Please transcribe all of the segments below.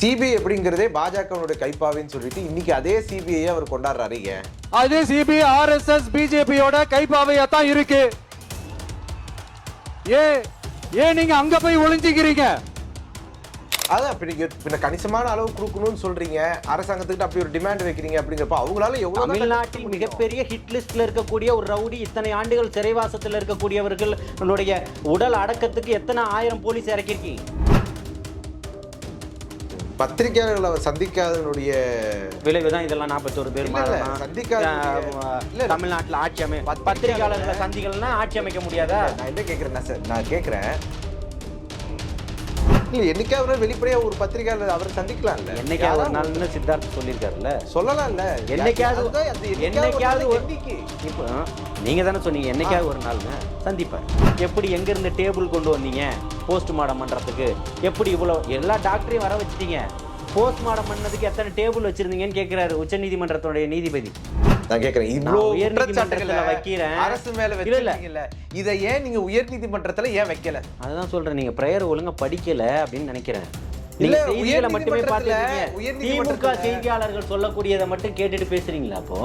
CBI அப்படிங்கிறதே பாஜகவுடைய கைப்பாவின்னு சொல்லிட்டு இன்னைக்கு அதே சிபிஐ அவர் கொண்டாடுறாரு. ஏன் அதே சிபிஐ ஆர்எஸ்எஸ் பிஜேபியோட கைப்பாவையா தான் இருக்கு. ஏன் நீங்க அங்க போய் ஒளிஞ்சிக்கிறீங்க? அதான் பின்ன கணிசமான அளவு கொடுக்கணும்னு சொல்றீங்க, அரசாங்கத்துக்கிட்ட அப்படி ஒரு டிமாண்ட் வைக்கிறீங்க. அப்படிங்கிறப்ப அவங்களால எவ்வளவு தமிழ்நாட்டில் மிகப்பெரிய ஹிட் லிஸ்ட்ல இருக்கக்கூடிய ஒரு ரவுடி, இத்தனை ஆண்டுகள் சிறைவாசத்தில் இருக்கக்கூடியவர்களுடைய உடல் அடக்கத்துக்கு எத்தனை ஆயிரம் போலீஸ் இறக்கிருக்கீங்க? பத்திரிகையாளர்கள் அவர் சந்திக்காதனுடைய விளைவுதான் இதெல்லாம். 41 பேர் தமிழ்நாட்டில் ஆட்சி பத்திரிகையாளர்களை சந்திக்கலன்னா ஆட்சி அமைக்க முடியாதா? நான் என்ன கேட்கிறேன் சார், நான் கேட்கிறேன் இல்ல என்னைக்காவது வெளிப்படையா ஒரு பத்திரிகையாளர் அவர் சந்திக்கலாம்ல. என்னைக்காவது ஒரு நாள்னு சித்தார்த் சொல்லியிருக்காருல்ல, சொல்லலாம்ல. என்னைக்காவது இப்போ நீங்க தானே சொன்னீங்க என்னைக்காவது ஒரு நாள்னு சந்திப்பேன். எப்படி எங்க இருந்து டேபிள் கொண்டு வந்தீங்க போஸ்ட்மார்டம் பண்றதுக்கு? எப்படி இவ்வளவு எல்லா டாக்டரையும் வர வச்சுட்டீங்க, போஸ்ட்மார்டம் பண்ணதுக்கு எத்தனை டேபிள் வச்சிருந்தீங்கன்னு கேட்கிறாரு உச்ச நீதிமன்றத்துடைய நீதிபதி. நான் கேட்கிறேன், இவ்வளவு உயர்நீதிமன்றத்துல வைக்கிறேன் அரசு மேல வைக்கல, இதை ஏன் நீங்க உயர் நீதிமன்றத்துல ஏன் வைக்கல? அதுதான் சொல்றேன், நீங்க பிரேயர் ஒழுங்கா படிக்கல அப்படின்னு நினைக்கிறேன். இல்ல செய்திகளை மட்டுமே பார்த்துருக்கீங்க, திமுக செய்தியாளர்கள் சொல்லக்கூடியதை மட்டும் கேட்டுட்டு பேசுறீங்களா? அப்போ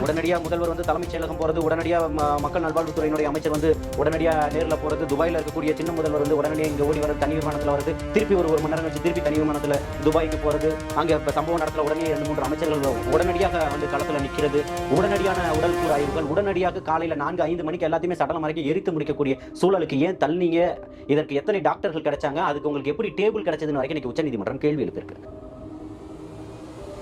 உடனடியாக முதல்வர் வந்து தலைமைச் செயலகம் போகிறது, உடனடியாக மக்கள் நல்வாழ்வுத்துறையினுடைய அமைச்சர் வந்து உடனடியாக நேரில் போகிறது, துபாயில் இருக்கக்கூடிய சின்ன முதல்வர் வந்து உடனடியாக இங்கே ஓடி வரது, தனி விமானத்தில் வருது, திருப்பி ஒரு மணி நேரம் கழிச்சு திருப்பி தனி விமானத்தில் துபாய்க்கு போகிறது, அங்கே இப்போ சம்பவம் நடத்துல உடனே 2-3 அமைச்சர்கள் உடனடியாக வந்து களத்தில் நிற்கிறது, உடனடியான உடல் கூறு ஆய்வுகள், உடனடியாக காலையில் 4-5 மணிக்கு எல்லாத்தையுமே சடலம் வரைக்கும் எரித்து முடிக்கக்கூடிய சூழலுக்கு ஏன் தள்ளினீங்க? இதற்கு எத்தனை டாக்டர்கள் கிடைச்சாங்க? அதுக்கு உங்களுக்கு எப்படி டேபிள் கிடைச்சதுன்னு வரைக்கும் இன்னைக்கு உச்சநீதிமன்றம் கேள்வி எழுப்பியிருக்கு.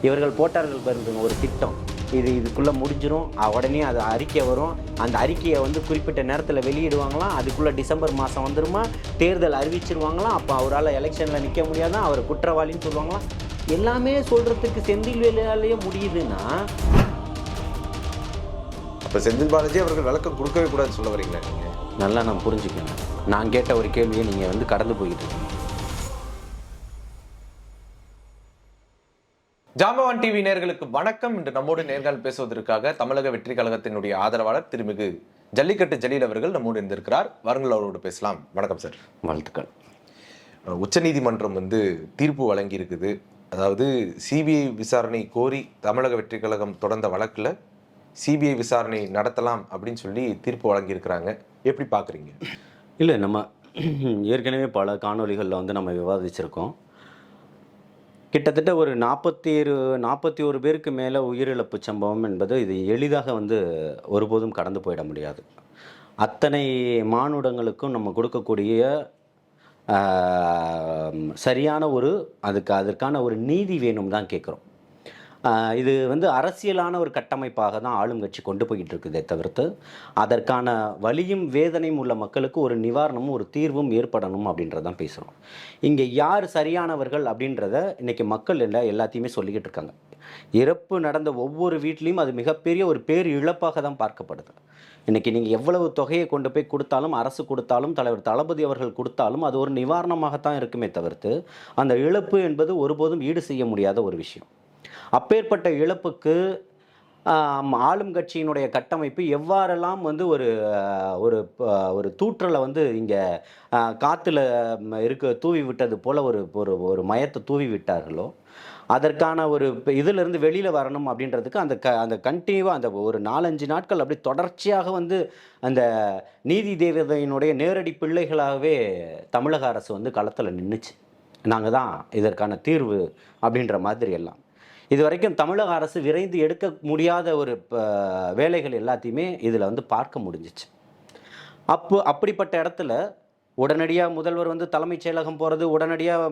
இவர்கள் போட்டார்கள் பாருங்க ஒரு திட்டம், இதுக்குள்ளே முடிஞ்சிடும், உடனே அது அறிக்கை வரும், அந்த அறிக்கையை வந்து குறிப்பிட்ட நேரத்தில் வெளியிடுவாங்களாம், அதுக்குள்ளே டிசம்பர் மாதம் வந்துருமா, தேர்தல் அறிவிச்சிருவாங்களாம், அப்போ அவரால் எலெக்ஷனில் நிற்க முடியாதான், அவர் குற்றவாளின்னு சொல்லுவாங்களாம். எல்லாமே சொல்கிறதுக்கு செந்தில் வேலையாலேயே முடியுதுன்னா அப்போ செந்தில் பாலாஜி அவர்கள் விளக்கம் கொடுக்கவே கூடாதுன்னு சொல்ல வரீங்களா? நீங்கள் நல்லா நான் புரிஞ்சுக்கணும். நான் கேட்ட ஒரு கேள்வியை நீங்கள் வந்து கடந்து போயிட்டு இருக்கீங்க. ஜாம்பவான் டிவி நேயர்களுக்கு வணக்கம். இன்று நம்மோடு நேர்காணல் பேசுவதற்காக தமிழக வெற்றி கழகத்தினுடைய ஆதரவாளர் திருமிகு ஜல்லிக்கட்டு ஜலீல் அவர்கள் நம்மோடு இருந்திருக்கிறார். வாருங்கள், அவரோடு பேசலாம். வணக்கம் சார். வாழ்த்துக்கள். உச்சநீதிமன்றம் வந்து தீர்ப்பு வழங்கி இருக்குது. அதாவது சிபிஐ விசாரணை கோரி தமிழக வெற்றி கழகம் தொடர்ந்த வழக்கில் சிபிஐ விசாரணை நடத்தலாம் அப்படின்னு சொல்லி தீர்ப்பு வழங்கியிருக்கிறாங்க. எப்படி பார்க்குறீங்க? இல்லை, நம்ம ஏற்கனவே பல காணொலிகளில் வந்து நம்ம விவாதிச்சிருக்கோம். கிட்டத்தட்ட ஒரு 41 பேருக்கு மேலே உயிரிழப்பு சம்பவம் என்பது இது எளிதாக வந்து ஒருபோதும் கடந்து போயிட முடியாது. அத்தனை மானுடங்களுக்கும் நம்ம கொடுக்கக்கூடிய சரியான அதற்கான ஒரு நீதி வேணும் தான் கேட்குறோம். இது வந்து அரசியலான ஒரு கட்டமைப்பாக தான் ஆளும் கட்சி கொண்டு போய்கிட்டு இருக்குதே தவிர்த்து அதற்கான வலியும் வேதனையும் உள்ள மக்களுக்கு ஒரு நிவாரணமும் ஒரு தீர்வும் ஏற்படணும் அப்படின்றதான் பேசுகிறோம். இங்கே யார் சரியானவர்கள் அப்படின்றத இன்றைக்கி மக்கள் எல்லாத்தையுமே சொல்லிக்கிட்டு இருக்காங்க. இறப்பு நடந்த ஒவ்வொரு வீட்லேயும் அது மிகப்பெரிய ஒரு பேர் இழப்பாக தான் பார்க்கப்படுது. இன்றைக்கி நீங்கள் எவ்வளவு தொகையை கொண்டு போய் கொடுத்தாலும், அரசு கொடுத்தாலும், தலைவர் தளபதி அவர்கள் கொடுத்தாலும் அது ஒரு நிவாரணமாகத்தான் இருக்குமே தவிர்த்து அந்த இழப்பு என்பது ஒருபோதும் ஈடு செய்ய முடியாத ஒரு விஷயம். அப்பேற்பட்ட இழப்புக்கு ஆளும் கட்சியினுடைய கட்டமைப்பு எவ்வாறெல்லாம் வந்து ஒரு தூற்றலை வந்து இங்கே காற்றுல தூவி விட்டது போல் ஒரு மயத்தை தூவி விட்டார்களோ, அதற்கான ஒரு இதிலிருந்து வெளியில் வரணும் அப்படின்றதுக்கு அந்த கண்டினியூவாக அந்த ஒரு 4-5 நாட்கள் அப்படி தொடர்ச்சியாக வந்து அந்த நீதி தேவதையினுடைய நேரடி பிள்ளைகளாகவே தமிழக அரசு வந்து களத்தில் நின்றுச்சு. நாங்கள் தான் இதற்கான தீர்வு அப்படின்ற மாதிரி எல்லாம் இது வரைக்கும் தமிழக அரசு விரைந்து எடுக்க முடியாத ஒரு வேலைகள் எல்லாத்தையுமே இதில் வந்து பார்க்க முடிஞ்சிச்சு. அப்படிப்பட்ட இடத்துல உடனடியாக முதல்வர் வந்து தலைமைச் செயலகம் போகிறது, உடனடியாக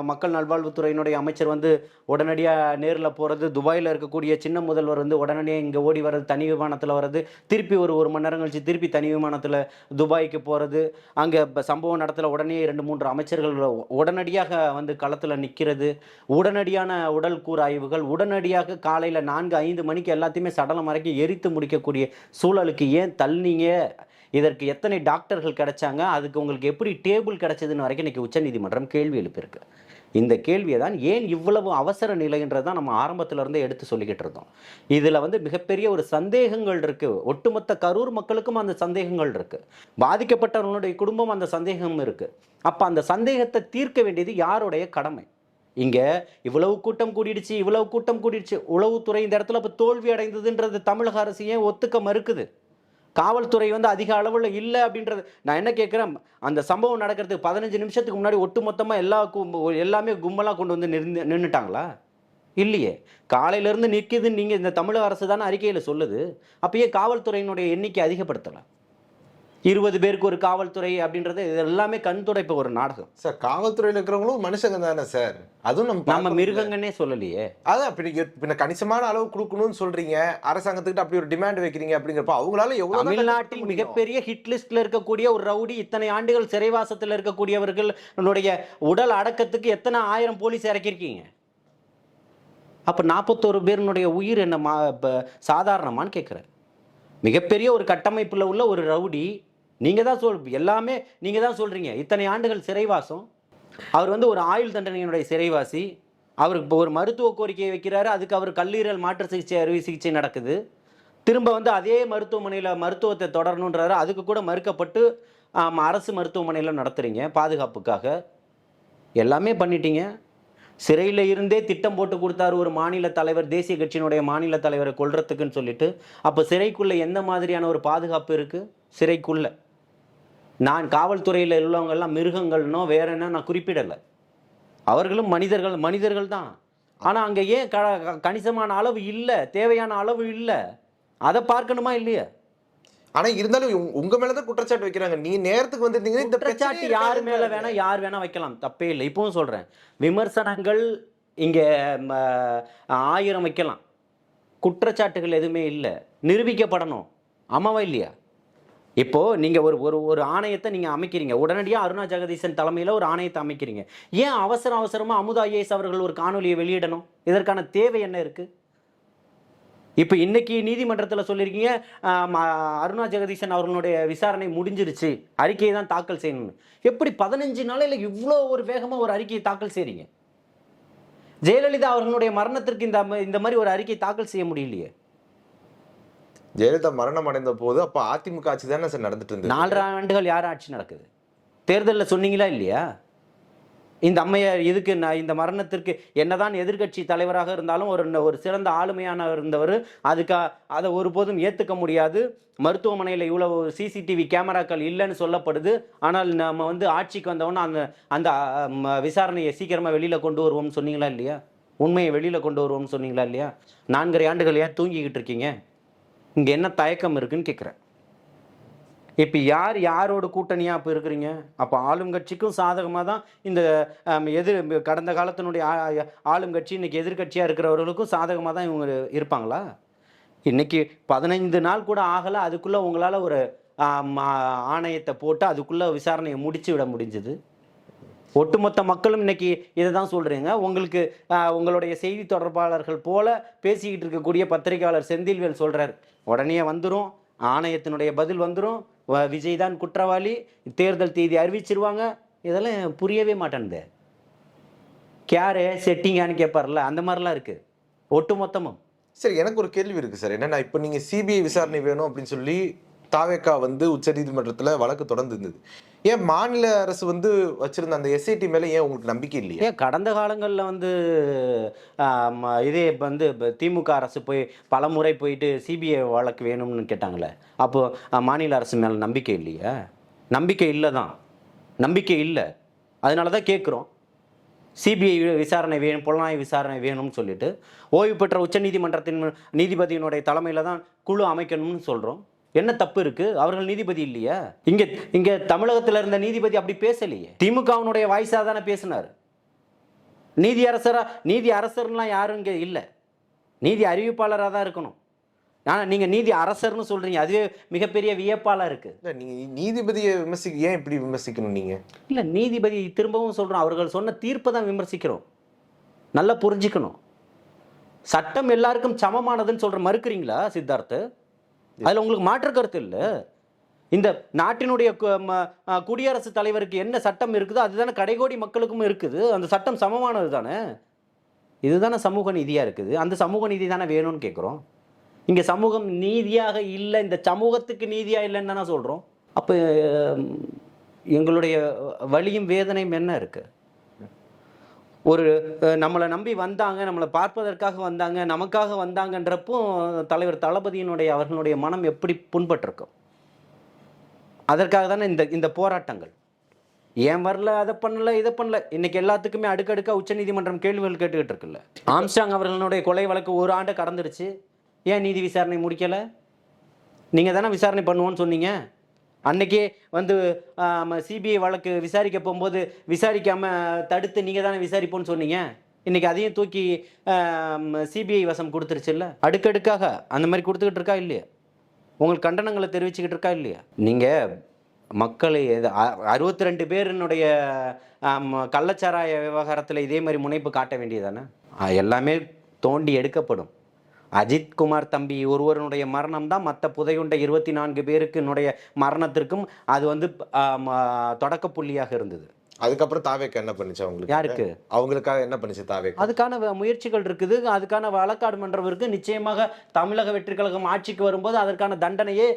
மக்கள் நல்வாழ்வுத்துறையினுடைய அமைச்சர் வந்து உடனடியாக நேரில் போகிறது, துபாயில் இருக்கக்கூடிய சின்ன முதல்வர் வந்து உடனடியாக இங்கே ஓடி வர்றது, தனி விமானத்தில் வர்றது, திருப்பி ஒரு மணி நேரம் கழிச்சு திருப்பி தனி விமானத்தில் துபாய்க்கு போகிறது, அங்கே சம்பவம் நடத்தல உடனே 2-3 அமைச்சர்கள் உடனடியாக வந்து களத்தில் நிற்கிறது, உடனடியான உடல் கூறு ஆய்வுகள், உடனடியாக காலையில் 4-5 மணிக்கு எல்லாத்தையுமே சடலம் வரைக்கும் எரித்து முடிக்கக்கூடிய சூழலுக்கு ஏன் தள்ளினீங்க? இதற்கு எத்தனை டாக்டர்கள் கிடைச்சாங்க? அதுக்கு உங்களுக்கு எப்படி டேபிள் கிடைச்சதுன்னு வரைக்கும் இன்றைக்கி உச்சநீதிமன்றம் கேள்வி எழுப்பியிருக்கு. இந்த கேள்வியை தான் ஏன் இவ்வளவு அவசர நிலைன்றதான் நம்ம ஆரம்பத்துல இருந்தே எடுத்து சொல்லிக்கிட்டு இருந்தோம். இதுல வந்து மிகப்பெரிய ஒரு சந்தேகங்கள் இருக்கு. ஒட்டுமொத்த கரூர் மக்களுக்கும் அந்த சந்தேகங்கள் இருக்கு. பாதிக்கப்பட்டவர்களுடைய குடும்பம் அந்த சந்தேகம் இருக்கு. அப்ப அந்த சந்தேகத்தை தீர்க்க வேண்டியது யாருடைய கடமை? இங்க இவ்வளவு கூட்டம் கூடிடுச்சு, உளவுத்துறை இந்த இடத்துல இப்ப தோல்வி அடைந்ததுன்றது தமிழக அரசு ஏன் ஒத்துக்க மறுக்குது? காவல்துறை வந்து அதிக அளவில் இல்லை அப்படின்றது. நான் என்ன கேட்குறேன், அந்த சம்பவம் நடக்கிறதுக்கு 15 நிமிஷத்துக்கு முன்னாடி ஒட்டுமொத்தமாக எல்லாமே கும்பலாக கொண்டு வந்து நின்றுட்டாங்களா? இல்லையே. காலையிலேருந்து நிற்கிதுன்னு நீங்கள் இந்த தமிழக அரசு தானே அறிக்கையில் சொல்லுது. அப்பயே காவல்துறையினுடைய எண்ணிக்கை அதிகப்படுத்தலாம். 20 பேருக்கு ஒரு காவல்துறை அப்படின்றது இது எல்லாமே கண் துடைப்பு ஒரு நாடகம். சார் காவல்துறையில் இருக்கிறவங்களும் மனுஷங்க தானே சார், அதுவும் நம்ம மிருகங்கன்னே சொல்லலையே. அதான் பின்ன கணிசமான அளவு கொடுக்கணும்னு சொல்றீங்க, அரசாங்கத்துக்கிட்ட அப்படி ஒரு டிமாண்ட் வைக்கிறீங்க. அப்படிங்கிறப்ப அவங்களால எவ்வளவு தமிழ்நாட்டில் மிகப்பெரிய ஹிட் லிஸ்ட்ல இருக்கக்கூடிய ஒரு ரவுடி, இத்தனை ஆண்டுகள் சிறைவாசத்தில் இருக்கக்கூடியவர்களுடைய உடல் அடக்கத்துக்கு எத்தனை 1000 போலீஸ் இறக்கியிருக்கீங்க? அப்ப 41 பேருடைய உயிர் என்ன சாதாரணமான்னு கேட்குறேன். மிகப்பெரிய ஒரு கட்டமைப்புல உள்ள ஒரு ரவுடி, நீங்க தான் எல்லாமே நீங்க தான் சொல்றீங்க. இத்தனை ஆண்டுகள் சிறைவாசம், அவர் வந்து ஒரு ஆயுள் தண்டனையினுடைய சிறைவாசி. அவருக்கு இப்போ ஒரு மருத்துவ கோரிக்கையை வைக்கிறாரு, அதுக்கு அவர் கல்லீரல் மாற்று சிகிச்சை அறுவை சிகிச்சை நடக்குது. திரும்ப வந்து அதே மருத்துவமனையில் மருத்துவத்தை தொடரணுன்றாரு, அதுக்கு கூட மறுக்கப்பட்டு அரசு மருத்துவமனையில் நடத்துறீங்க பாதுகாப்புக்காக. எல்லாமே பண்ணிட்டீங்க. சிறையில் இருந்தே திட்டம் போட்டு கொடுத்தாரு ஒரு மாநில தலைவர், தேசிய கட்சியினுடைய மாநில தலைவரை கொல்றதுக்குன்னு சொல்லிட்டு. அப்போ சிறைக்குள்ளே எந்த மாதிரியான ஒரு பாதுகாப்பு இருக்குது? சிறைக்குள்ளே நான் காவல்துறையில் உள்ளவங்கெல்லாம் மிருகங்கள்னோ வேற என்ன நான் குறிப்பிடலை. அவர்களும் மனிதர்கள் தான். ஆனால் அங்கே ஏன் கணிசமான அளவு இல்லை, தேவையான அளவு இல்லை? அதை பார்க்கணுமா இல்லையா? ஆனா இருந்தாலும் உங்க மேலதான் குற்றச்சாட்டு வைக்கிறாங்க. நீங்க நேரத்துக்கு வந்திருந்தீங்க. இந்த குற்றச்சாட்டு யார் மேல வேணா யார் வேணா வைக்கலாம், தப்பே இல்லை. இப்பவும் சொல்றேன், விமர்சனங்கள் இங்க 1000 வைக்கலாம், குற்றச்சாட்டுகள் எதுவுமே இல்லை, நிரூபிக்கப்படணும். ஆமாவா இல்லையா? இப்போ நீங்க ஒரு ஆணையத்தை நீங்க அமைக்கிறீங்க, உடனடியாக அருணா ஜெகதீசன் தலைமையில் ஒரு ஆணையத்தை அமைக்கிறீங்க. ஏன் அவசரமா அமுதா ஐஏஎஸ் அவர்கள் ஒரு காணொலியை வெளியிடணும்? இதற்கான தேவை என்ன இருக்கு? இப்போ இன்னைக்கு நீதிமன்றத்தில் சொல்லியிருக்கீங்க அருணா ஜெகதீசன் அவர்களுடைய விசாரணை முடிஞ்சிருச்சு, அறிக்கையை தான் தாக்கல் செய்யணும்னு. எப்படி 15 நாளையில் இவ்வளோ ஒரு வேகமாக ஒரு அறிக்கையை தாக்கல் செய்றீங்க? ஜெயலலிதா அவர்களுடைய மரணத்திற்கு இந்த மாதிரி ஒரு அறிக்கை தாக்கல் செய்ய முடியலையே. ஜெயலலிதா மரணம் அடைந்த போது அப்போ அதிமுக ஆட்சி தானே சார் நடந்துட்டு இருந்தது. 4 ஆண்டுகள் யார் ஆட்சி நடக்குது? தேர்தலில் சொன்னீங்களா இல்லையா? இந்த அம்மையார் இதுக்கு இந்த மரணத்திற்கு என்னதான் எதிர்கட்சி தலைவராக இருந்தாலும் ஒரு சிறந்த ஆளுமையான இருந்தவர், அதை ஒருபோதும் ஏற்றுக்க முடியாது. மருத்துவமனையில் இவ்வளவு சிசிடிவி கேமராக்கள் இல்லைன்னு சொல்லப்படுது. ஆனால் நம்ம வந்து ஆட்சிக்கு வந்தவொன்னே அந்த விசாரணையை சீக்கிரமாக வெளியில் கொண்டு வருவோம்னு சொன்னீங்களா இல்லையா? உண்மையை வெளியில் கொண்டு வருவோம்னு சொன்னீங்களா இல்லையா? 4.5 ஆண்டுகள் ஏன் தூங்கிக்கிட்டு இருக்கீங்க? இங்கே என்ன தயக்கம் இருக்குன்னு கேட்குறேன். இப்போ யாரோட கூட்டணியாக இப்போ இருக்கிறீங்க? அப்போ ஆளும் கட்சிக்கும் சாதகமாக தான் இந்த கடந்த காலத்தினுடைய ஆளும் கட்சி இன்னைக்கு எதிர்கட்சியாக இருக்கிறவர்களுக்கும் சாதகமாக தான் இவங்க இருப்பாங்களா? இன்னைக்கு 15 நாள் கூட ஆகலை, அதுக்குள்ளே உங்களால் ஒரு ஆணையத்தை போட்டு அதுக்குள்ளே விசாரணையை முடிச்சு விட முடிஞ்சுது. ஒட்டுமொத்த மக்களும் இன்னைக்கு இதை தான் சொல்கிறீங்க. உங்களுடைய செய்தி தொடர்பாளர்கள் போல பேசிக்கிட்டு இருக்கக்கூடிய பத்திரிகையாளர் செந்தில்வேல் சொல்கிறார், உடனே வந்துடும், ஆணையத்தினுடைய பதில் வந்துடும், விஜய் தான் குற்றவாளி, தேர்தல் தேதி அறிவிச்சிருவாங்க. இதெல்லாம் புரியவே மாட்டேன்து. கேரு செட்டிங்கான்னு கேட்பார்ல, அந்த மாதிரிலாம் இருக்குது ஒட்டுமொத்தமும். சரி, எனக்கு ஒரு கேள்வி இருக்குது சார். என்னென்னா, இப்போ நீங்கள் சிபிஐ விசாரணை வேணும் அப்படின்னு சொல்லி தாவேக்கா வந்து உச்சநீதிமன்றத்தில் வழக்கு தொடர்ந்து இருந்தது. ஏன் மாநில அரசு வந்து வச்சிருந்த அந்த எஸ்ஐடி மேலே ஏன் உங்களுக்கு நம்பிக்கை இல்லையா? ஏன் கடந்த காலங்களில் வந்து இதே வந்து திமுக அரசு போய் பல முறை போயிட்டு சிபிஐ வழக்கு வேணும்னு கேட்டாங்களே, அப்போது மாநில அரசு மேலே நம்பிக்கை இல்லையா? நம்பிக்கை இல்லை தான், நம்பிக்கை இல்லை. அதனால தான் கேட்குறோம், சிபிஐ விசாரணை வேணும், புலனாய்வு விசாரணை வேணும்னு சொல்லிட்டு ஓய்வு பெற்ற உச்சநீதிமன்றத்தின் நீதிபதியினுடைய தலைமையில் தான் குழு அமைக்கணும்னு சொல்கிறோம். என்ன தப்பு இருக்கு? அவர்கள் நீதிபதி இல்லையா? இங்க தமிழகத்தில் இருந்த நீதிபதி அப்படி பேசலையே. திமுகவினுடைய வாய்ஸா தானே பேசினார். நீதி அரசர்லாம் யாரும் இங்கே இல்லை, நீதி அறிவிப்பாளராக தான் இருக்கணும். ஆனால் நீங்கள் நீதி அரசர்னு சொல்றீங்க, அதுவே மிகப்பெரிய வியப்பாளா இருக்கு. நீங்கள் நீதிபதியை ஏன் இப்படி விமர்சிக்கணும்? நீங்கள் இல்லை, நீதிபதி திரும்பவும் சொல்கிறோம், அவர்கள் சொன்ன தீர்ப்பை தான் விமர்சிக்கிறோம். நல்லா புரிஞ்சுக்கணும். சட்டம் எல்லாருக்கும் சமமானதுன்னு சொல்ற மறுக்கிறீங்களா சித்தார்த்து? அதில் உங்களுக்கு மாற்று கருத்து இல்லை. இந்த நாட்டினுடைய குடியரசுத் தலைவருக்கு என்ன சட்டம் இருக்குதோ அதுதானே கடைகோடி மக்களுக்கும் இருக்குது. அந்த சட்டம் சமமானது தானே. இதுதானே சமூக நீதியாக இருக்குது. அந்த சமூக நீதி தானே வேணும்னு கேட்குறோம். இங்கே சமூகம் நீதியாக இல்லை, இந்த சமூகத்துக்கு நீதியாக இல்லைன்னு தானே சொல்கிறோம். அப்போ எங்களுடைய வலியும் வேதனையும் என்ன இருக்குது? ஒரு நம்மளை நம்பி வந்தாங்க, நம்மளை பார்ப்பதற்காக வந்தாங்க, நமக்காக வந்தாங்கன்றப்போ தலைவர் தளபதியினுடைய அவர்களுடைய மனம் எப்படி புண்பட்டிருக்கும்? அதற்காக தானே இந்த போராட்டங்கள். ஏன் வரல, அதை பண்ணல, இதை பண்ணல. இன்னைக்கு எல்லாத்துக்குமே அடுக்கடுக்காக உச்சநீதிமன்றம் கேள்விகள் கேட்டுக்கிட்டு இருக்குல்ல. ஆம்ஸ்ட்ராங் அவர்களுடைய கொலை வழக்கு 1 ஆண்டு கடந்துருச்சு. ஏன் நீதி விசாரணை முடிக்கலை? நீங்கள் தானே விசாரணை பண்ணுவோன்னு சொன்னீங்க. அன்னைக்கே வந்து சிபிஐ வழக்கு விசாரிக்க போகும்போது விசாரிக்காமல் தடுத்து நீங்கள் தானே விசாரிப்போன்னு சொன்னீங்க. இன்றைக்கி அதையும் தூக்கி சிபிஐ வசம் கொடுத்துருச்சு இல்லை. அடுக்கடுக்காக அந்த மாதிரி கொடுத்துக்கிட்டு இருக்கா இல்லையா? உங்களுக்கு கண்டனங்களை தெரிவிச்சுக்கிட்டு இருக்கா இல்லையா? நீங்கள் மக்களை 62 பேரினுடைய கள்ளச்சாராய விவகாரத்தில் இதே மாதிரி முனைப்பு காட்ட வேண்டியதானே? எல்லாமே தோண்டி எடுக்கப்படும். அஜித் குமார் தம்பி ஒருவருடைய மரணம் தான் மற்ற புதையுண்ட 24 பேருக்குனுடைய மரணத்திற்கும் அது வந்து தொடக்க புள்ளியாக இருந்தது. அதுக்கப்புறம் தாவேக்கு என்ன பண்ணுச்சு? அவங்களுக்கு யாருக்கு? அவங்களுக்காக என்ன பண்ணுச்சு தாவேக்கு? அதுக்கான முயற்சிகள் இருக்குது, அதுக்கான வழக்காடு மன்றம் இருக்கு. நிச்சயமாக தமிழக வெற்றி கழகம் ஆட்சிக்கு வரும்போது அதற்கான தண்டனையே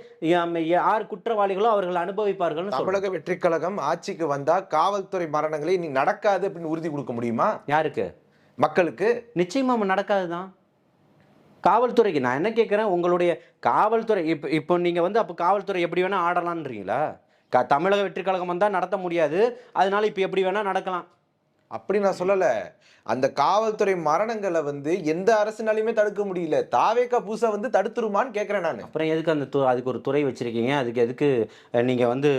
யார் குற்றவாளிகளோ அவர்கள் அனுபவிப்பார்கள். தமிழக வெற்றி கழகம் ஆட்சிக்கு வந்தா காவல்துறை மரணங்களை நீ நடக்காது அப்படின்னு உறுதி கொடுக்க முடியுமா? யாருக்கு? மக்களுக்கு. நிச்சயமா நடக்காதுதான். காவல்துறைக்கு நான் என்ன கேட்குறேன், உங்களுடைய காவல்துறை இப்போ நீங்கள் வந்து அப்போ காவல்துறை எப்படி வேணால் ஆடலான்றீங்களா? தமிழக வெற்றி கழகம் வந்தால் நடத்த முடியாது, அதனால இப்போ எப்படி வேணால் நடக்கலாம் அப்படி நான் சொல்லலை. அந்த காவல்துறை மரணங்களை வந்து எந்த அரசுனாலையுமே தடுக்க முடியல. தாவேக்கா பூசா வந்து தடுத்துருமான்னு கேட்குறேன் நான். அப்புறம் எதுக்கு அதுக்கு ஒரு துறை வச்சுருக்கீங்க? அதுக்கு எதுக்கு நீங்கள் வந்து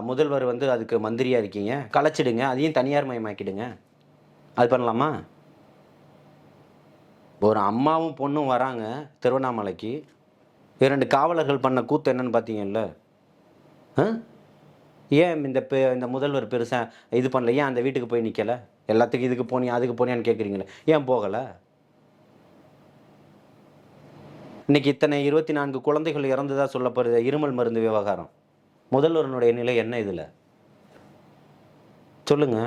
முதல்வர் வந்து அதுக்கு மந்திரியாக இருக்கீங்க? கலைச்சிடுங்க, அதையும் தனியார் மயமாக்கிடுங்க. அது பண்ணலாமா? ஒரு அம்மாவும் பொண்ணும் வராங்க திருவண்ணாமலைக்கு. 2 காவலர்கள் பண்ண கூத்து என்னன்னு பார்த்தீங்கல்ல. ஏன் இந்த முதல்வர் பெருசாக இது பண்ணல? ஏன் அந்த வீட்டுக்கு போய் நிற்கலை? எல்லாத்துக்கும் இதுக்கு போனியா அதுக்கு போனியான்னு கேட்குறீங்களே, ஏன் போகலை? இன்னைக்கு இத்தனை 24 குழந்தைகள் இறந்துதான் சொல்லப்படுது. இருமல் மருந்து விவகாரம், முதல்வருடைய நிலை என்ன இதில் சொல்லுங்க?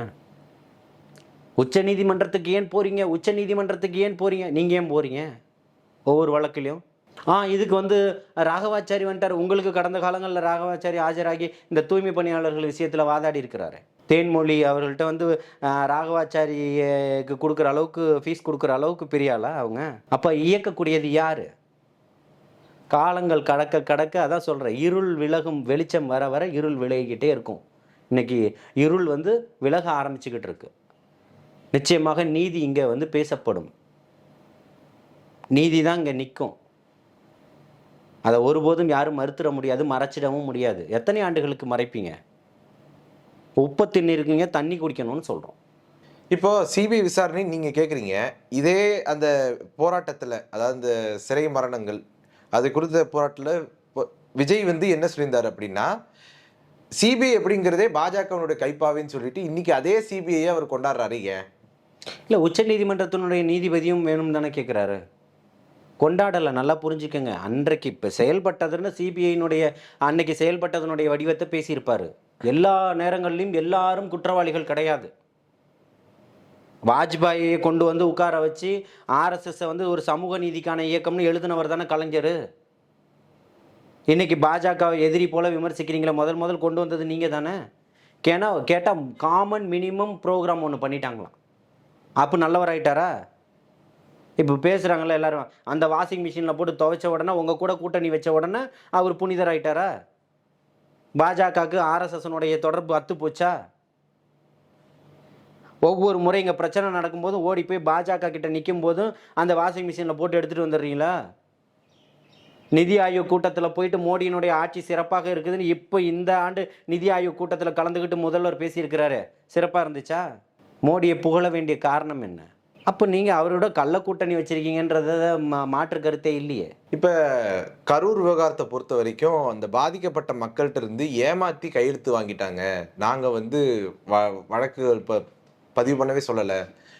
உச்ச நீதிமன்றத்துக்கு ஏன் போறீங்க? உச்ச நீதிமன்றத்துக்கு ஏன் போறீங்க? நீங்கள் ஏன் போறீங்க ஒவ்வொரு வழக்கிலையும்? இதுக்கு வந்து ராகவாச்சாரி வந்துட்டார். உங்களுக்கு கடந்த காலங்களில் ராகவாச்சாரி ஆஜராகி இந்த தூய்மை பணியாளர்கள் விஷயத்தில் வாதாடி இருக்கிறாரு. தேன்மொழி அவர்கள்ட்ட வந்து ராகவாச்சாரிக்கு கொடுக்குற அளவுக்கு ஃபீஸ் கொடுக்குற அளவுக்கு பெரிய ஆளா அவங்க? அப்போ இயக்கக்கூடியது யார்? காலங்கள் கடக்க கடக்க அதான் சொல்கிறேன், இருள் விலகும், வெளிச்சம் வர வர இருள் விலகிக்கிட்டே இருக்கும். இன்னைக்கு இருள் வந்து விலக ஆரம்பிச்சுக்கிட்டு இருக்கு. நிச்சயமாக நீதி இங்கே வந்து பேசப்படும். நீதி தான் இங்கே நிற்கும். அதை ஒருபோதும் யாரும் மறுத்திட முடியாது, மறைச்சிடவும் முடியாது. எத்தனை ஆண்டுகளுக்கு மறைப்பீங்க? உப்பு தின்னு இருக்கீங்க, தண்ணி குடிக்கணும்னு சொல்கிறோம். இப்போ சிபிஐ விசாரணை நீங்கள் கேட்குறீங்க. இதே அந்த போராட்டத்தில், அதாவது இந்த சிறை மரணங்கள் அது குறித்த போராட்டத்தில் விஜய் வந்து என்ன சொல்லியிருந்தார் அப்படின்னா, சிபிஐ அப்படிங்கிறதே பாஜகவுடைய கைப்பாவின்னு சொல்லிட்டு இன்னைக்கு அதே சிபிஐயை அவர் கொண்டாடுறாரு. ஏன் இல்லை, உச்ச நீதிமன்றத்தினுடைய நீதிபதியும் வேணும் தானே கேட்குறாரு. கொண்டாடலை, நல்லா புரிஞ்சுக்கங்க. அன்றைக்கு இப்போ செயல்பட்டதுன்னு சிபிஐனுடைய அன்னைக்கு செயல்பட்டதனுடைய வடிவத்தை பேசியிருப்பார். எல்லா நேரங்கள்லையும் எல்லாரும் குற்றவாளிகள் கிடையாது. வாஜ்பாயை கொண்டு வந்து உட்கார வச்சு ஆர்எஸ்எஸ் வந்து ஒரு சமூக நீதிக்கான இயக்கம்னு எழுதினவர் தானே கலைஞர். இன்னைக்கு பாஜக எதிரி போல விமர்சிக்கிறீங்களே, முதல் கொண்டு வந்தது நீங்கள் தானே. கேட்டால் காமன் மினிமம் ப்ரோக்ராம் ஒன்று பண்ணிட்டாங்களாம். அப்போ நல்லவர் ஆகிட்டாரா? இப்போ பேசுகிறாங்களே எல்லாரும், அந்த வாஷிங் மிஷினில் போட்டு துவைச்ச உடனே உங்கள் கூட கூட்டணி வச்ச உடனே அவர் புனிதர் ஆகிட்டாரா? பாஜகவுக்கு ஆர்எஸ்எஸ்னுடைய தொடர்பு அத்து போச்சா? ஒவ்வொரு முறை இங்கே பிரச்சனை நடக்கும்போதும் ஓடி போய் பாஜக கிட்ட நிற்கும் போதும் அந்த வாஷிங் மிஷினில் போட்டு எடுத்துகிட்டு வந்துடுறீங்களா? நிதி ஆயோக் கூட்டத்தில் போயிட்டு மோடியினுடைய ஆட்சி சிறப்பாக இருக்குதுன்னு இப்போ இந்த ஆண்டு நிதி ஆயோக் கூட்டத்தில் கலந்துக்கிட்டு முதல்வர் பேசியிருக்கிறாரு. சிறப்பாக இருந்துச்சா? மோடியை புகழ வேண்டிய காரணம் என்ன? அப்போ நீங்கள் அவரோட கள்ள கூட்டணி வச்சிருக்கீங்கன்றத மாற்று கருத்தே இல்லையே. இப்போ கரூர் விவகாரத்தை பொறுத்த வரைக்கும் அந்த பாதிக்கப்பட்ட மக்கள்கிட்ட இருந்து ஏமாற்றி கையெழுத்து வாங்கிட்டாங்க. நாங்கள் வந்து வழக்குகள் பதிவு பண்ணவே சொல்லலை,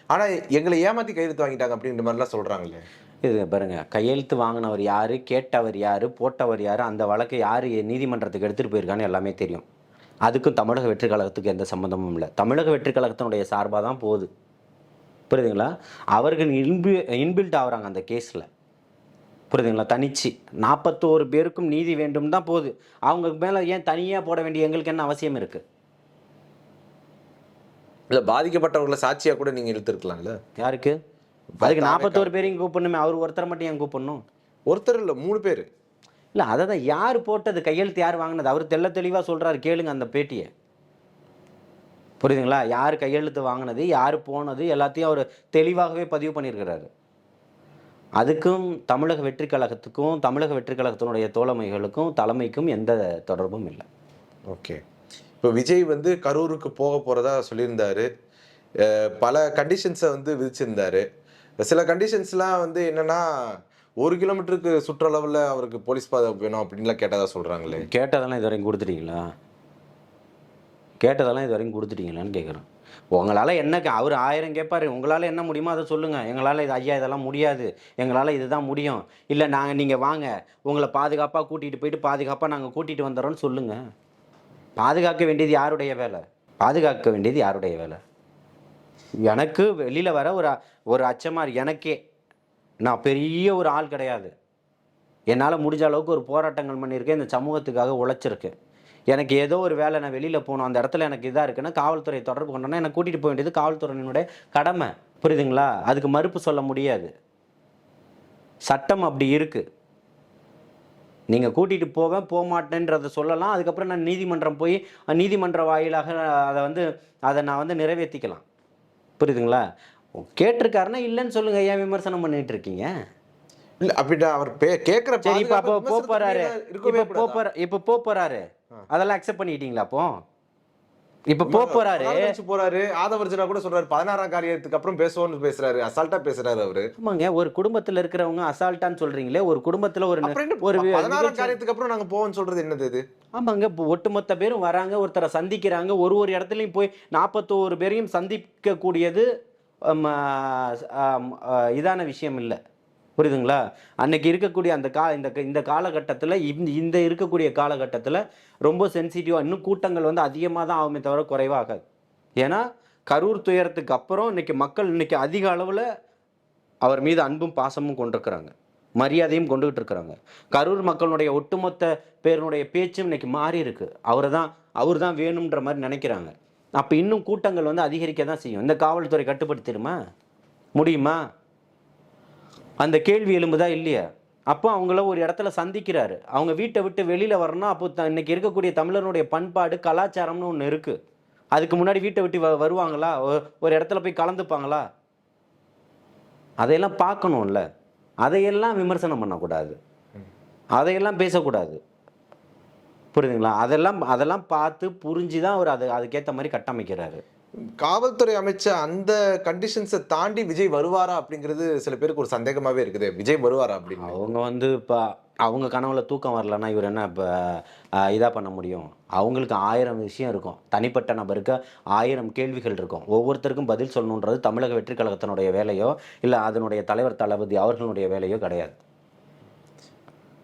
ஆனால் எங்களை ஏமாற்றி கையெழுத்து வாங்கிட்டாங்க அப்படின்ற மாதிரிலாம் சொல்கிறாங்களே. இது பாருங்க, கையெழுத்து வாங்கினவர் யார், கேட்டவர் யார், போட்டவர் யார், அந்த வழக்கை யார் நீதிமன்றத்துக்கு எடுத்துகிட்டு போயிருக்கான்னு எல்லாமே தெரியும். அதுக்கும் தமிழக வெற்றி கழகத்துக்கு எந்த சம்மந்தமும் இல்லை. தமிழக வெற்றி கழகத்தினுடைய சார்பாக தான் போகுது. புரியுதுங்களா? அவர்கள் இன்பில்ட் ஆகுறாங்க அந்த கேஸில். புரியுதுங்களா? தனிச்சு 41 பேருக்கும் நீதி வேண்டும் தான் போகுது. அவங்க மேலே ஏன் தனியாக போட வேண்டிய எங்களுக்கு என்ன அவசியம் இருக்குது? இல்லை, பாதிக்கப்பட்டவர்களை சாட்சியாக கூட நீங்கள் இழுத்துருக்கலாம்ல. யாருக்கு? அதுக்கு 41 பேரையும் கூப்பிடணுமே, அவர் ஒருத்தரை மட்டும் ஏன் கூப்பிடணும்? ஒருத்தர் இல்லை, 3 பேர். இல்லை, அதை தான் யார் போட்டது, கையெழுத்து யார் வாங்கினது, அவர் தெளிவாக சொல்கிறாரு. கேளுங்க அந்த பேட்டியை. புரியுதுங்களா? யார் கையெழுத்து வாங்கினது, யார் போனது, எல்லாத்தையும் அவர் தெளிவாகவே பதிவு பண்ணியிருக்கிறாரு. அதுக்கும் தமிழக வெற்றி கழகத்துக்கும் தமிழக வெற்றி கழகத்தினுடைய தோழமைகளுக்கும் தலைமைக்கும் எந்த தொடர்பும் இல்லை. ஓகே. இப்போ விஜய் வந்து கரூருக்கு போக போகிறதா சொல்லியிருந்தாரு. பல கண்டிஷன்ஸை வந்து விதிச்சிருந்தாரு. சில கண்டிஷன்ஸ்லாம் வந்து என்னென்னா, 1 கிலோமீட்டருக்கு சுற்றளவில் அவருக்கு போலீஸ் பாதுகாப்பு வேணும் அப்படின்லாம் கேட்டதா சொல்கிறாங்களே. கேட்டதெல்லாம் இது வரைக்கும் கொடுத்துட்டீங்களா? கேட்டதெல்லாம் இது வரைக்கும் கொடுத்துட்டீங்களான்னு கேட்குறேன். உங்களால் என்ன, அவர் 1000 கேட்பாரு, உங்களால் என்ன முடியுமோ அதை சொல்லுங்கள். எங்களால் இது ஐயா இதெல்லாம் முடியாது, எங்களால் இதுதான் முடியும், இல்லை நீங்கள் வாங்க, உங்களை பாதுகாப்பாக கூட்டிகிட்டு போயிட்டு பாதுகாப்பாக நாங்கள் கூட்டிகிட்டு வந்துடுறோன்னு சொல்லுங்கள். பாதுகாக்க வேண்டியது யாருடைய வேலை? பாதுகாக்க வேண்டியது யாருடைய வேலை? எனக்கு வெளியில் வர ஒரு அச்சமாக எனக்கே, நான் பெரிய ஒரு ஆள் கிடையாது. என்னால் முடிஞ்ச அளவுக்கு ஒரு போராட்டங்கள் பண்ணியிருக்கேன், இந்த சமூகத்துக்காக உழைச்சிருக்கேன். எனக்கு ஏதோ ஒரு வேலை, நான் வெளியில் போகணும், அந்த இடத்துல எனக்கு இதாக இருக்குன்னா காவல்துறை தொடர்பு கொண்டோன்னா என்னை கூட்டிகிட்டு போக வேண்டியது காவல்துறையினுடைய கடமை. புரியுதுங்களா? அதுக்கு மறுப்பு சொல்ல முடியாது. சட்டம் அப்படி இருக்குது. நீங்கள் கூட்டிகிட்டு போக மாட்டேன்றதை சொல்லலாம். அதுக்கப்புறம் நான் நீதிமன்றம் போய் நீதிமன்ற வாயிலாக அதை நான் நிறைவேற்றிக்கலாம். புரியுதுங்களா? கேட்டிருக்காருன்னா இல்லைன்னு சொல்லுங்கள். ஏன் விமர்சனம் பண்ணிட்டு இருக்கீங்க? இல்லை, அப்படின்னா அவர் கேட்குற சரி, இப்போ போறாரு, அதெல்லாம் அக்செப்ட் பண்ணிட்டீங்களா? இப்போ போறாரு. ஆதவர்ஜனா கூட சொல்றாரு 16ஆம் காரியத்துக்கு அப்புறம் பேசுவோம்னு பேசுறாரு. அசால்ட்டா பேசுறாரு அவரு. ஆமாங்க, ஒரு குடும்பத்துல இருக்கிறவங்க அசால்ட்டான்னு சொல்றீங்களே, ஒரு குடும்பத்துல ஒரு 16ஆம் காரியத்துக்கு அப்புறம் நாங்க போவோம்னு சொல்றது என்னது இது? ஆமாங்க, ஒட்டுமொத்த பேரும் வராங்க, ஒருத்தரை சந்திக்கிறாங்க. ஒரு இடத்துலையும் போய் 41 பேரையும் சந்திக்க கூடியது இதான விஷயம் இல்லை. புரியுதுங்களா? அன்னைக்கு இருக்கக்கூடிய அந்த இந்த காலகட்டத்தில், இந்த இருக்கக்கூடிய காலகட்டத்தில் ரொம்ப சென்சிட்டிவாக, இன்னும் கூட்டங்கள் அதிகமாக தான் ஆகுமே தவிர குறைவாகாது. ஏன்னா கரூர் துயரத்துக்கு அப்புறம் மக்கள் அதிக அளவில் அவர் மீது அன்பும் பாசமும் கொண்டிருக்கிறாங்க, மரியாதையும் கொண்டுகிட்டு இருக்கிறாங்க. கரூர் மக்களுடைய ஒட்டுமொத்த பேருடைய பேச்சும் இன்னைக்கு மாறி இருக்கு. அவர் தான் வேணுன்ற மாதிரி நினைக்கிறாங்க. அப்போ இன்னும் கூட்டங்கள் அதிகரிக்க தான் செய்யும். இந்த காவல்துறை கட்டுப்படுத்திடுமா? முடியுமா? அந்த கேள்வி எழும்புதா இல்லையா? அப்போ அவங்கள ஒரு இடத்துல சந்திக்கிறாரு. அவங்க வீட்டை விட்டு வெளியில் வரணும். அப்போ இன்னைக்கு இருக்கக்கூடிய தமிழனுடைய பண்பாடு கலாச்சாரம்னு ஒன்று இருக்குது. அதுக்கு முன்னாடி வீட்டை விட்டு வருவாங்களா? ஒரு இடத்துல போய் கலந்துப்பாங்களா? அதையெல்லாம் பார்க்கணும்ல. அதையெல்லாம் விமர்சனம் பண்ணக்கூடாது, அதையெல்லாம் பேசக்கூடாது. புரியுதுங்களா? அதெல்லாம் பார்த்து புரிஞ்சு தான் அவர் அதுக்கேற்ற மாதிரி கட்டமைக்கிறாரு. காவல்துறை அமைச்ச அந்த கண்டிஷன்ஸை தாண்டி விஜய் வருவாரா அப்படிங்கிறது சில பேருக்கு ஒரு சந்தேகமாகவே இருக்குது. விஜய் வருவாரா அப்படின்னு அவங்க இப்போ அவங்க கனவுல தூக்கம் வரலன்னா இவர் என்ன இப்போ இதாக பண்ண முடியும்? அவங்களுக்கு 1000 விஷயம் இருக்கும். தனிப்பட்ட நபருக்கு 1000 கேள்விகள் இருக்கும். ஒவ்வொருத்தருக்கும் பதில் சொல்லணுன்றது தமிழக வெற்றி கழகத்தினுடைய வேலையோ இல்லை அதனுடைய தலைவர் தளபதி அவர்களுடைய வேலையோ கிடையாது.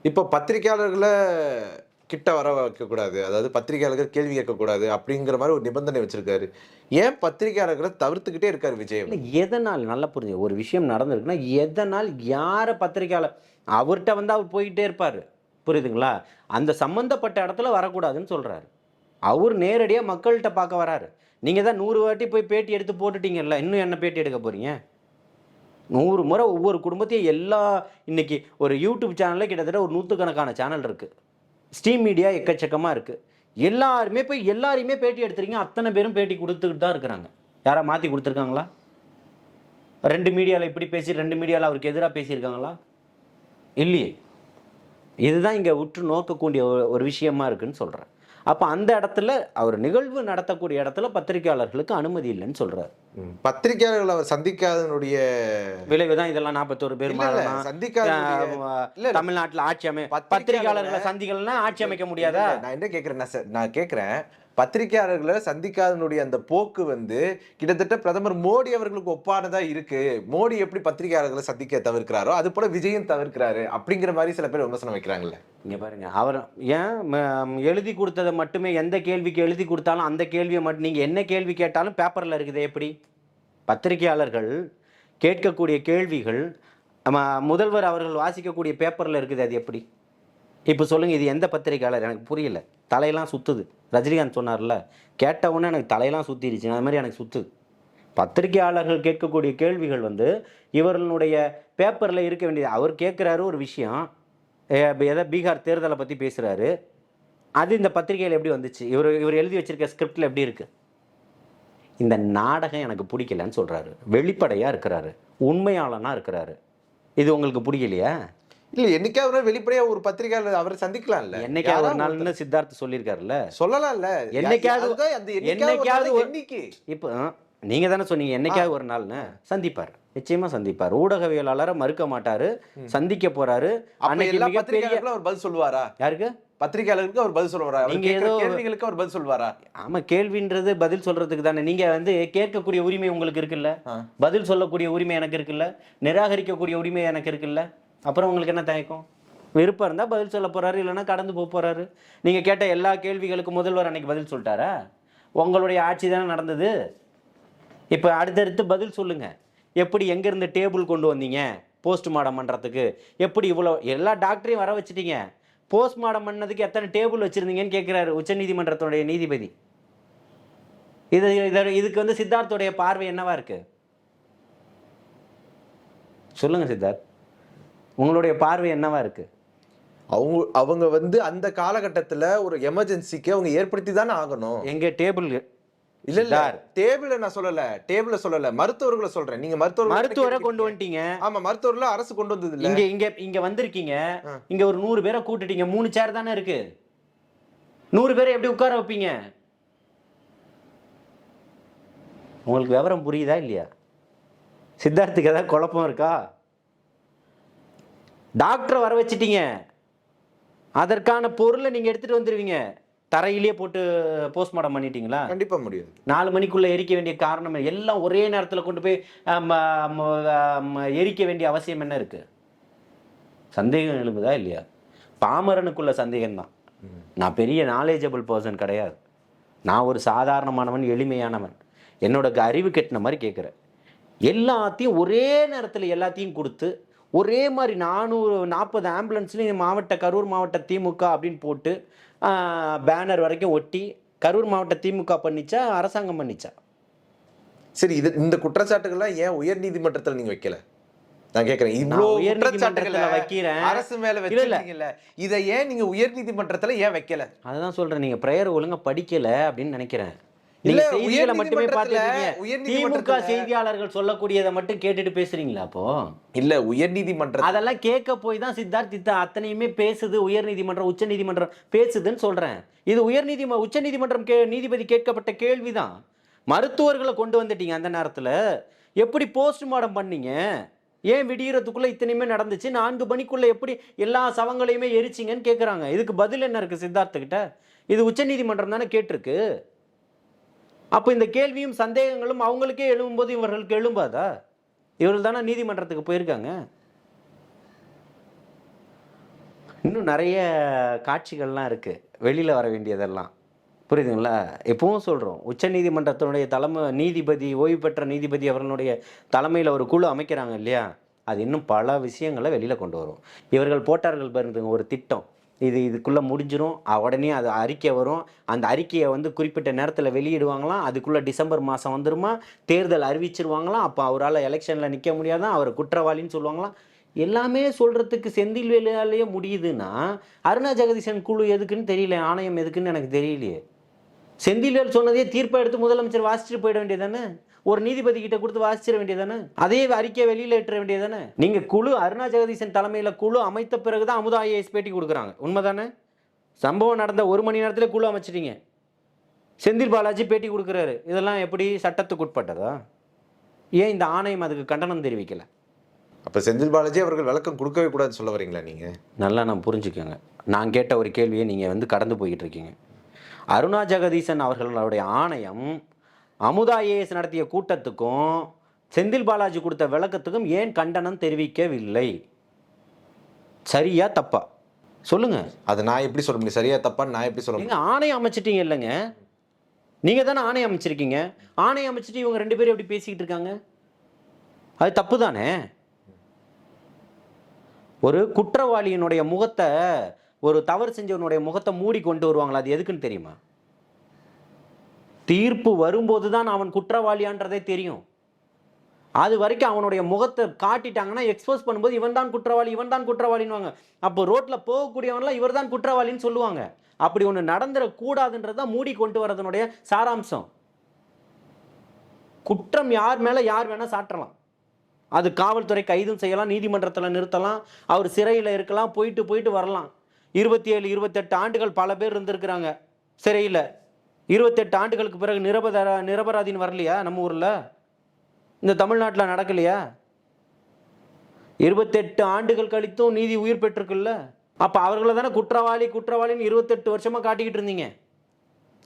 இப்போ பத்திரிகையாளர்களை கிட்ட வர வைக்கக்கூடாது, அதாவது பத்திரிகையாளர்கள் கேள்வி கேட்கக்கூடாது அப்படிங்கிற மாதிரி ஒரு நிபந்தனை வச்சிருக்காரு. ஏன் பத்திரிகையாளர்களை தவிர்த்துக்கிட்டே இருக்காரு விஜய்? எதனால்? நல்லா புரிஞ்சு, ஒரு விஷயம் நடந்திருக்குன்னா எதனால், யாரை பத்திரிகையாளர் அவர்கிட்ட அவர் போய்கிட்டே இருப்பார். புரியுதுங்களா? அந்த சம்மந்தப்பட்ட இடத்துல வரக்கூடாதுன்னு சொல்கிறாரு. அவர் நேரடியாக மக்கள்கிட்ட பார்க்க வராரு. நீங்கள் தான் 100 வாட்டி போய் பேட்டி எடுத்து போட்டுட்டீங்கல்ல, இன்னும் என்ன பேட்டி எடுக்க போகிறீங்க? 100 முறை ஒவ்வொரு குடும்பத்தையும் இன்னைக்கு ஒரு யூடியூப் சேனலில் கிட்டத்தட்ட ஒரு 100கணக்கான சேனல் இருக்குது. ஸ்ட்ரீம் மீடியா எக்கச்சக்கமாக இருக்குது. எல்லாரையுமே பேட்டி எடுத்துறீங்க. அத்தனை பேரும் பேட்டி கொடுத்துக்கிட்டு தான் இருக்கிறாங்க. யாரா மாற்றி கொடுத்துருக்காங்களா? 2 மீடியாவில் இப்படி பேசி 2 மீடியாவில் அவருக்கு எதிராக பேசியிருக்காங்களா? இல்லையே. இதுதான் இங்கே உற்று நோக்கக்கூடிய ஒரு விஷயமா இருக்குன்னு சொல்கிறேன். அப்போ அந்த இடத்துல அவர் நிகழ்வு நடத்தக்கூடிய இடத்துல பத்திரிகையாளர்களுக்கு அனுமதி இல்லைன்னு சொல்கிறார். பத்திரிகையாளர்கள் அவர் சந்திக்காதனுடைய விளைவு தான் இதெல்லாம் 41 பேர் தமிழ்நாட்டில் ஆட்சி பத்திரிகையாளர்களை சந்திக்கலன்னா ஆட்சி அமைக்க முடியாதா? நான் என்ன கேட்குறேன், நான் கேட்குறேன், பத்திரிகையாளர்களை சந்திக்காதனுடைய அந்த போக்கு வந்து கிட்டத்தட்ட பிரதமர் மோடி அவர்களுக்கு ஒப்பானதா இருக்கு. மோடி எப்படி பத்திரிகையாளர்களை சந்திக்க தவிர்க்கிறாரோ அது போல விஜயும் தவிர்க்கிறாரு அப்படிங்கிற மாதிரி சில பேர் விமர்சனம் வைக்கிறாங்கல்ல. இங்கே பாருங்க, அவர் ஏன் எழுதி கொடுத்ததை மட்டுமே, எந்த கேள்விக்கு எழுதி கொடுத்தாலும் அந்த கேள்வியை மட்டும் நீங்கள் என்ன கேள்வி கேட்டாலும் பேப்பரில் இருக்குது. எப்படி பத்திரிகையாளர்கள் கேட்கக்கூடிய கேள்விகள் முதல்வர் அவர்கள் வாசிக்கக்கூடிய பேப்பரில் இருக்குது, அது எப்படி? இப்போ சொல்லுங்கள், இது எந்த பத்திரிகையாளர்? எனக்கு புரியல, தலையெல்லாம் சுற்றுது. ரஜினிகாந்த் சொன்னார்ல, கேட்ட உடனே எனக்கு தலையெல்லாம் சுற்றிடுச்சு, அது மாதிரி எனக்கு சுற்றுது. பத்திரிகையாளர்கள் கேட்கக்கூடிய கேள்விகள் வந்து இவர்களுடைய பேப்பரில் இருக்க வேண்டியது. அவர் கேட்குறாரு ஒரு விஷயம், எதை பீகார் தேர்தலை பற்றி பேசுகிறாரு, அது இந்த பத்திரிகையில் எப்படி வந்துச்சு? இவர் எழுதி வச்சிருக்க ஸ்கிரிப்டில் எப்படி இருக்குது? இந்த நாடகம் எனக்கு பிடிக்கலன்னு சொல்கிறாரு. வெளிப்படையாக இருக்கிறாரு, உண்மையாளனாக இருக்கிறாரு. இது உங்களுக்கு பிடிக்கலையா? இல்ல, என்னைக்காவது வெளிப்படையா ஒரு பத்திரிகையாளர் அவரை சந்திக்கலாம்ல. என்னைக்காவது ஒரு நாள்னு சித்தார்த் சொல்லியிருக்காருல்ல, சொல்லலாம்ல. என்னைக்காவது இப்போ நீங்க தானே சொன்னீங்க, என்னைக்காவது ஒரு நாள்னு சந்திப்பார், நிச்சயமா சந்திப்பார். ஊடகவியலாளரை மறுக்க மாட்டாரு, சந்திக்க போறாரு. எல்லா பத்திரிகையாளர்களும் அவர் பதில் சொல்லுவாரா? யாருக்கு? பத்திரிகையாளருக்கு அவர் பதில் சொல்லுவாரா? நீங்க ஏதோ கேள்விகளுக்கு அவர் பதில் சொல்லுவாரா? ஆமா, கேள்வின்றது பதில் சொல்றதுக்கு தானே. நீங்க வந்து கேட்கக்கூடிய உரிமை உங்களுக்கு இருக்குல்ல, பதில் சொல்லக்கூடிய உரிமை எனக்கு இருக்குல்ல, நிராகரிக்கக்கூடிய உரிமை எனக்கு இருக்குல்ல. அப்புறம் உங்களுக்கு என்ன தயக்கம்? விருப்பம் இருந்தால் பதில் சொல்ல போகிறாரு, இல்லைன்னா கடந்து போக போகிறாரு. நீங்கள் கேட்ட எல்லா கேள்விகளுக்கும் முதல்வர் அன்னைக்கு பதில் சொல்லிட்டாரா? உங்களுடைய ஆட்சி தானே நடந்தது. இப்போ அடுத்தடுத்து பதில் சொல்லுங்கள். எப்படி எங்கேருந்து டேபிள் கொண்டு வந்தீங்க போஸ்ட்மார்ட்டம் பண்ணுறதுக்கு? எப்படி இவ்வளோ எல்லா டாக்டரையும் வர வச்சுட்டீங்க, போஸ்ட்மார்ட்டம் பண்ணதுக்கு எத்தனை டேபிள் வச்சுருந்தீங்கன்னு கேட்குறாரு உச்சநீதிமன்றத்துடைய நீதிபதி. இதுக்கு வந்து சித்தார்த்துடைய பார்வை என்னவா இருக்குது? சொல்லுங்கள் சித்தார்த், உங்களுடைய பார்வை என்னவா இருக்கு? அவங்க வந்து அந்த காலகட்டத்தில் ஒரு எமர்ஜென்சிக்கு அவங்க ஏற்படுத்தி தானே ஆகணும். எங்க டேபிள் இல்ல டேபிள நான் சொல்லல, டேபிள சொல்லல, மருத்துவர்களை சொல்றேன். நீங்க மருத்துவரை கொண்டு வந்துட்டீங்க. ஆமா, மருத்துவர்ல அரசு கொண்டு வந்தது இல்ல. இங்க இங்க இங்க வந்திருக்கீங்க, இங்க ஒரு 100 பேரை கூட்டிட்டீங்க. 3 சேர் தானே இருக்கு. 100 பேரை எப்படி உட்கார வைப்பீங்க? உங்களுக்கு விவரம் புரியுதா இல்லையா? சித்தார்த்துக்கு ஏதாவது குழப்பம் இருக்கா? டாக்டரை வர வச்சிட்டீங்க, அதற்கான பொருளை நீங்க எடுத்துட்டு வந்துருவீங்க. தரையிலேயே போட்டு போஸ்ட்மார்ட்டம் பண்ணிட்டீங்களா? கண்டிப்பா முடியாது. 4 மணிக்குள்ள எரிக்க வேண்டிய காரணம் எல்லாம் ஒரே நேரத்தில் கொண்டு போய் எரிக்க வேண்டிய அவசியம் என்ன இருக்கு? சந்தேகம் எழுப்புதா இல்லையா? பாமரனுக்குள்ள சந்தேகம் தான். நான் பெரிய நாலேஜபிள் பர்சன் கிடையாது. நான் ஒரு சாதாரணமானவன், எளிமையானவன். என்னோட அறிவு கெட்டின மாதிரி கேட்குறேன். எல்லாத்தையும் ஒரே நேரத்தில் எல்லாத்தையும் கொடுத்து ஒரே மாதிரி 440 ஆம்புலன்ஸ்லையும் கரூர் மாவட்ட திமுக அப்படின்னு போட்டு பேனர் வரைக்கும் ஒட்டி கரூர் மாவட்ட திமுக பண்ணிச்சா அரசாங்கம் பண்ணிச்சா? சரி, இந்த குற்றச்சாட்டுகள்லாம் ஏன் உயர் நீதிமன்றத்தில் நீங்க வைக்கல? நான் கேட்கிறேன். இவ்வளோ உயர் நீதிமன்றத்துல வைக்கிறேன், அரசு மேல வச்சிருக்கீங்கல்ல, இதை ஏன் நீங்க உயர் நீதிமன்றத்துல ஏன் வைக்கல? அதுதான் சொல்றேன், நீங்க பிரேயர் ஒழுங்கா படிக்கல அப்படின்னு நினைக்கிறேன். செய்திகளை மட்டுமே பார்த்துருக்கீங்க. திமுக செய்தியாளர்கள் சொல்லக்கூடியதை மட்டும் கேட்டுட்டு பேசுறீங்களா? அப்போ இல்ல, உயர் நீதிமன்றம் அதெல்லாம் கேட்க போய் தான் சித்தார்த் அத்தனையுமே பேசுது. உயர் நீதிமன்றம் உச்ச நீதிமன்றம் பேசுதுன்னு சொல்றேன். இது உச்ச நீதிமன்றம் நீதிபதி கேட்கப்பட்ட கேள்விதான். மருத்துவர்களை கொண்டு வந்துட்டீங்க. அந்த நேரத்துல எப்படி போஸ்ட்மார்ட்டம் பண்ணீங்க? ஏன் விடியறதுக்குள்ள இத்தனையுமே நடந்துச்சு? 4 மணிக்குள்ள எப்படி எல்லா சவங்களையுமே எரிச்சிங்கன்னு கேட்குறாங்க. இதுக்கு பதில் என்ன இருக்கு சித்தார்த்துக்கிட்ட? இது உச்ச நீதிமன்றம் தானே கேட்டிருக்கு. அப்போ இந்த கேள்வியும் சந்தேகங்களும் அவங்களுக்கே எழும்பும்போது இவர்களுக்கு எழும்பாதா? இவர்கள் தானே நீதிமன்றத்துக்கு போயிருக்காங்க. இன்னும் நிறைய காட்சிகள்லாம் இருக்கு, வெளியில வர வேண்டியதெல்லாம். புரியுதுங்களா? எப்பவும் சொல்றோம், உச்ச நீதிமன்றத்தினுடைய நீதிபதி, ஓய்வு பெற்ற நீதிபதி அவர்களுடைய தலைமையில் ஒரு குழு அமைக்கிறாங்க இல்லையா? அது இன்னும் பல விஷயங்களை வெளியில கொண்டு வரும். இவர்கள் போட்டார்கள் பாருங்க ஒரு திட்டம், இதுக்குள்ளே முடிஞ்சிடும், உடனே அது அறிக்கை வரும். அந்த அறிக்கையை வந்து குறிப்பிட்ட நேரத்தில் வெளியிடுவாங்களாம். அதுக்குள்ளே டிசம்பர் மாதம் வந்துருமா, தேர்தல் அறிவிச்சிருவாங்களாம். அப்போ அவரால் எலெக்ஷனில் நிற்க முடியாதான், அவர் குற்றவாளின்னு சொல்லுவாங்களாம். எல்லாமே சொல்கிறதுக்கு செந்தில் வேலையாலேயே முடியுதுன்னா அருணா ஜெகதீசன் குழு எதுக்குன்னு தெரியல, ஆணையம் எதுக்குன்னு எனக்கு தெரியலையே. செந்தில்வேல் சொன்னதே தீர்ப்பை எடுத்து முதலமைச்சர் வாசிச்சுட்டு போயிட வேண்டியதானே? ஒரு நீதிபதி கிட்ட கொடுத்து வாசிச்சிட வேண்டியதானே? அதே அறிக்கையை வெளியில ஏற்ற வேண்டியதானே? நீங்க குழு அருணா ஜெகதீசன் தலைமையில குழு அமைத்த பிறகுதான் அமுதா ஐஏஎஸ் பேட்டி கொடுக்குறாங்க. உண்மைதானே? சம்பவம் நடந்த 1 மணி நேரத்தில் குழு அமைச்சிட்டீங்க. செந்தில் பாலாஜி பேட்டி கொடுக்குறாரு. இதெல்லாம் எப்படி சட்டத்துக்கு உட்பட்டதா? ஏன் இந்த ஆணையம் அதுக்கு கண்டனம் தெரிவிக்கல? அப்ப செந்தில் பாலாஜி அவர்கள் விளக்கம் கொடுக்கவே கூடாதுன்னு சொல்ல வரீங்களா நீங்க? நல்லா நான் புரிஞ்சுக்கோங்க. நான் கேட்ட ஒரு கேள்வியை நீங்க வந்து கடந்து போய்கிட்டு இருக்கீங்க. அருணா ஜெகதீசன் அவர்களுடைய ஆணையம் அமுதா ஐஏஎஸ் நடத்திய கூட்டத்துக்கும் செந்தில் பாலாஜி கொடுத்த விளக்கத்துக்கும் ஏன் கண்டனம் தெரிவிக்கவில்லை? சரியா தப்பா சொல்லுங்க. அது நான் எப்படி சொல்ல முடியும்? சரியா தப்பான்னு நான் எப்படி சொல்ல முடியும்? நீங்க ஆணையம் அமைச்சிட்டீங்க இல்லைங்க, நீங்க தானே ஆணையம் அமைச்சிருக்கீங்க. ஆணையம் அமைச்சிட்டு இவங்க 2 பேரும் எப்படி பேசிக்கிட்டு இருக்காங்க? அது தப்பு தானே. ஒரு குற்றவாளியினுடைய முகத்தை, ஒரு தவறு செஞ்சவனுடைய முகத்தை மூடி கொண்டு வருவாங்களா? அது எதுக்குன்னு தெரியுமா? தீர்ப்பு வரும்போது தான் அவன் குற்றவாளியான்றதே தெரியும். அது வரைக்கும் அவனுடைய முகத்தை காட்டிட்டாங்கன்னா, எக்ஸ்போஸ் பண்ணும்போது இவன் தான் குற்றவாளி, இவன் தான் குற்றவாளின்னுவாங்க. அப்போ ரோட்டில் போகக்கூடியவன்லாம் இவர் தான் குற்றவாளின்னு சொல்லுவாங்க. அப்படி ஒன்று நடந்துடக்கூடாதுன்றது தான் மூடி கொண்டு வரதனுடைய சாராம்சம். குற்றம் யார் மேலே யார் வேணால் சாட்டலாம். அது காவல்துறை கைதும் செய்யலாம், நீதிமன்றத்தில் நிறுத்தலாம், அவர் சிறையில் இருக்கலாம், போயிட்டு வரலாம். 27, 28 ஆண்டுகள் பல பேர் இருந்திருக்கிறாங்க சிறையில். 28 ஆண்டுகளுக்கு பிறகு நிரபராதின்னு வரலையா நம்ம ஊரில்? இந்த தமிழ்நாட்டில் நடக்கலையா? 28 ஆண்டுகள் கழித்தும் நீதி உயிர் பெற்றிருக்குல்ல. அப்போ அவர்களை தானே குற்றவாளின்னு 28 வருஷமாக காட்டிக்கிட்டு இருந்தீங்க.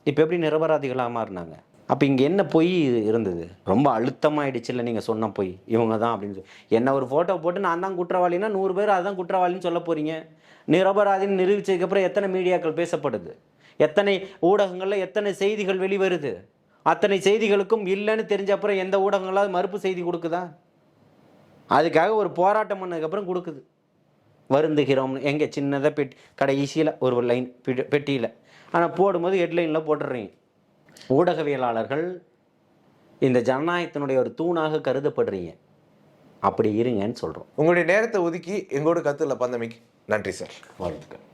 இப்போ எப்படி நிரபராதிகளாக மாறினாங்க? அப்போ இங்கே என்ன பொய் இருந்தது? ரொம்ப அழுத்தமாகிடுச்சு இல்லை நீங்கள் சொன்ன பொய் இவங்க தான் அப்படின்னு சொல்லி. என்ன ஒரு ஃபோட்டோ போட்டு நான் தான் குற்றவாளின்னா 100 பேர் அதுதான் குற்றவாளின்னு சொல்ல போகிறீங்க. நிரபராதின்னு நிரூபிச்சதுக்கப்புறம் எத்தனை மீடியாக்கள் பேசப்படுது, எத்தனை ஊடகங்களில் எத்தனை செய்திகள் வெளிவருது? அத்தனை செய்திகளுக்கும் இல்லைன்னு தெரிஞ்ச அப்புறம் எந்த ஊடகங்களாவது மறுப்பு செய்தி கொடுக்குதா? அதுக்காக ஒரு போராட்டம் பண்ணதுக்கப்புறம் கொடுக்குது. வருந்துகிறோம்னு எங்கே சின்னதாக கடைசியில் ஒரு லைன் பெட்டியில், ஆனால் போடும்போது ஹெட்லைனில் போட்டுடுறீங்க. ஊடகவியலாளர்கள் இந்த ஜனநாயகத்தினுடைய ஒரு தூணாக கருதப்படுறீங்க. அப்படி இருங்கன்னு சொல்கிறோம். உங்களுடைய நேரத்தை ஒதுக்கி எங்களோட கருத்துல பந்தமைக்கு நன்றி சார். வாழ்த்துக்கள்.